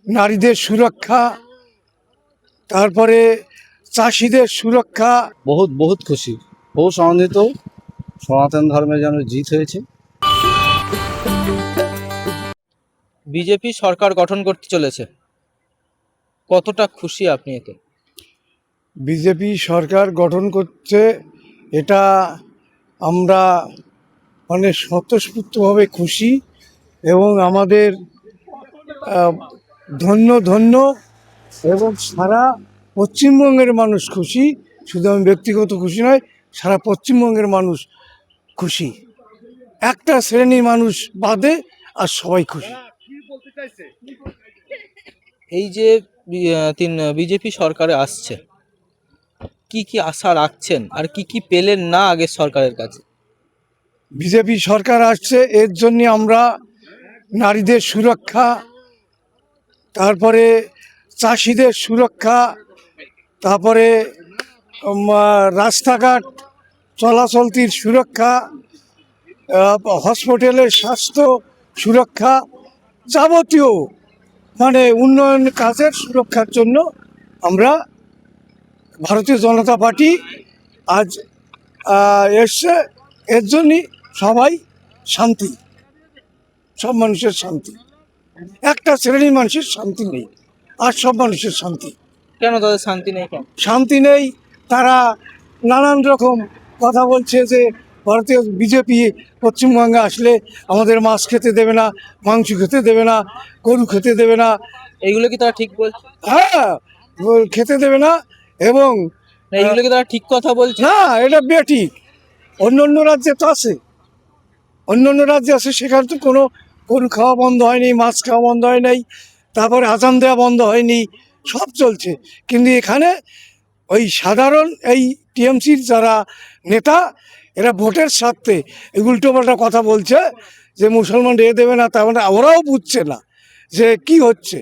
নারীদের সুরক্ষা, তারপরে চাষিদের সুরক্ষা। বহুত বহুত খুশি, বহু আনন্দিত। সনাতন ধর্মে যেন জিত হয়েছে। বিজেপি সরকার গঠন করতে চলেছে, কতটা খুশি আপনি এতে? বিজেপি সরকার গঠন করছে, এটা আমরা স্বতঃস্ফূর্তভাবে খুশি এবং আমাদের ধন্য ধন্য এবং সারা পশ্চিমবঙ্গের মানুষ খুশি। শুধু আমি ব্যক্তিগত খুশি নয়, সারা পশ্চিমবঙ্গের মানুষ খুশি। একটা শ্রেণীর মানুষ বাদে আর সবাই খুশি। এই যে বিজেপি সরকারে আসছে, কি কি আশা রাখছেন আর কি কি পেলেন না আগের সরকারের কাছে? বিজেপি সরকার আসছে, এর জন্য আমরা নারীদের সুরক্ষা, তারপরে চাষিদের সুরক্ষা, তারপরে রাস্তাঘাট চলাচলতির সুরক্ষা, হসপিটালের স্বাস্থ্য সুরক্ষা, যাবতীয় উন্নয়ন কাজের সুরক্ষার জন্য আমরা ভারতীয় জনতা পার্টি আজ এসছে। এর জন্যই সবাই শান্তি, সব মানুষের শান্তি। একটা শ্রেণীর মানুষের শান্তি নেই, আর সব মানুষের শান্তি। কেন তাদের শান্তি নেই? কেন শান্তি নেই? তারা নানান রকম কথা বলছে যে ভারতীয় বিজেপি পশ্চিমবঙ্গে আসলে আমাদের মাছ খেতে দেবে না, মাংস খেতে দেবে না, গরু খেতে দেবে না। এইগুলো কি তারা ঠিক বলছে? হ্যাঁ, খেতে দেবে না। এবং না, এইগুলো কি তারা ঠিক কথা বলছে? না, এটা বেঠিক। অন্য অন্য রাজ্যে তো আছে, অন্য অন্য রাজ্যে আছে, সেখানে তো কোনো গরু খাওয়া বন্ধ হয়নি, মাছ খাওয়া বন্ধ হয় নাই, তারপরে আজান দেওয়া বন্ধ হয়নি, সব চলছে। কিন্তু এখানে ওই সাধারণ এই টিএমসির যারা নেতা, এরা ভোটের স্বার্থে উল্টোপাল্টা কথা বলছে যে মুসলমান এ দেবে না, তার মানে ওরাও বুঝছে না যে কি হচ্ছে।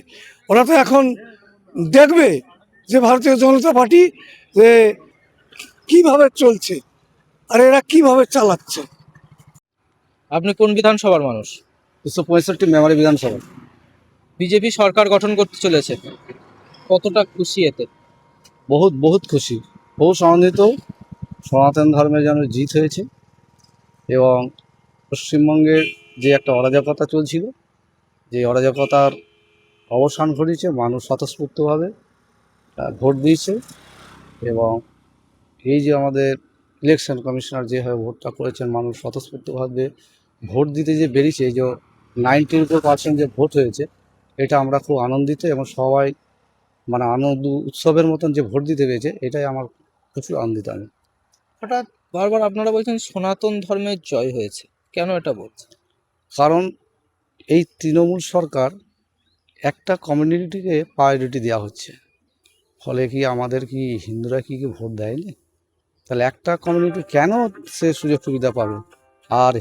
ওরা তো এখন দেখবে যে ভারতীয় জনতা পার্টি যে কীভাবে চলছে আর এরা কিভাবে চালাচ্ছে। আপনি কোন বিধানসভার মানুষ? 265 মেমারি বিধানসভা। বিজেপি সরকার গঠন করতে চলেছে, কতটা খুশি এতে? বহুত বহুত খুশি, বহু আনন্দিত। সনাতন ধর্মে যেন জিত হয়েছে এবং পশ্চিমবঙ্গের যে একটা অরাজকতা চলছিল, যে অরাজকতার অবসান ঘটেছে। মানুষ স্বতঃস্ফূর্তভাবে ভোট দিয়েছে এবং এই যে আমাদের ইলেকশন কমিশনার যেভাবে ভোটটা করেছেন, মানুষ স্বতঃস্ফূর্তভাবে ভোট দিতে যে বেরিয়েছে, এই যে 94% যে ভোট হয়েছে, এটা আমরা খুব আনন্দিত এবং সবাই আনন্দ উৎসবের মতন যে ভোট দিতে পেরেছে, এটাই আমার প্রচুর আনন্দিত আমি। হঠাৎ বারবার আপনারা বলছেন সনাতন ধর্মের জয় হয়েছে, কেন এটা বলছেন? কারণ এই তৃণমূল সরকার একটা কমিউনিটিকে প্রায়োরিটি দেওয়া হচ্ছে, ফলে কি আমাদের কি হিন্দুরা কি ভোট দেয়নি? তাহলে একটা কমিউনিটি কেন সে সুযোগ সুবিধা পাবে আর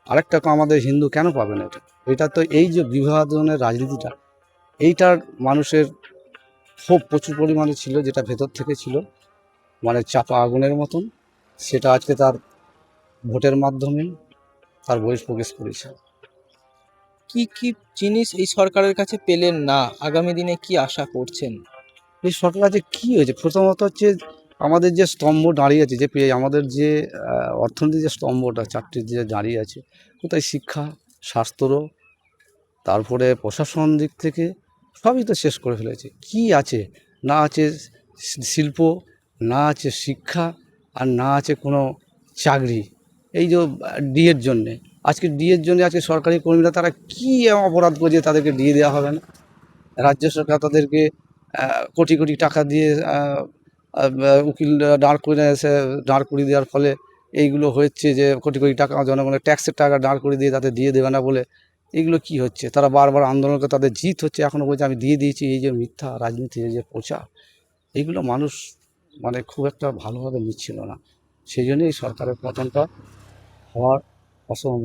আরেকটা আমাদের হিন্দু কেন পাবে না? এটা তো এই যে বিভাজনের রাজনীতিটা, এইটার মানুষের খুব প্রচুর পরিমাণে ছিল, যেটা ভেতর থেকে ছিল চাপা আগুনের মতন, সেটা আজকে তার ভোটের মাধ্যমে তার বহিঃপ্রকাশ করেছে। কি কি জিনিস এই সরকারের কাছে পেলেন না, আগামী দিনে কি আশা করছেন? এই সরকার কাছে কী হয়েছে? প্রথমত হচ্ছে আমাদের যে স্তম্ভ দাঁড়িয়ে আছে, যে আমাদের যে অর্থনীতির যে স্তম্ভটা চারটি যে দাঁড়িয়ে আছে, কোথায় শিক্ষা, স্বাস্থ্য, তারপরে প্রশাসন দিক থেকে সবই তো শেষ করে ফেলেছে। কি আছে? না আছে শিল্প, না আছে শিক্ষা, আর না আছে কোনো চাকরি। এই যে ডিএর জন্যে, আজকে ডিএর জন্যে আজকে সরকারি কর্মীরা তারা কী অপরাধ করেছে তাদেরকে ডিএ দেওয়া হবে না? রাজ্য সরকার তাদেরকে কোটি কোটি টাকা দিয়ে উকিল দাঁড় করিয়ে দেওয়ার ফলে এইগুলো হচ্ছে যে কোটি কোটি টাকা জনগণের ট্যাক্সের টাকা দাঁড় করিয়ে দিয়ে তাদের দিয়ে দেবে না বলে এইগুলো কি হচ্ছে? তারা বারবার আন্দোলনকে তাদের জিত হচ্ছে, এখনও বলছে আমি দিয়ে দিয়েছি। এই যে মিথ্যা রাজনীতি, এই যে প্রচার, এইগুলো মানুষ খুব একটা ভালোভাবে নিচ্ছিল না। সেই জন্যই এই সরকারের পতনটা হওয়ার অসম্ভব।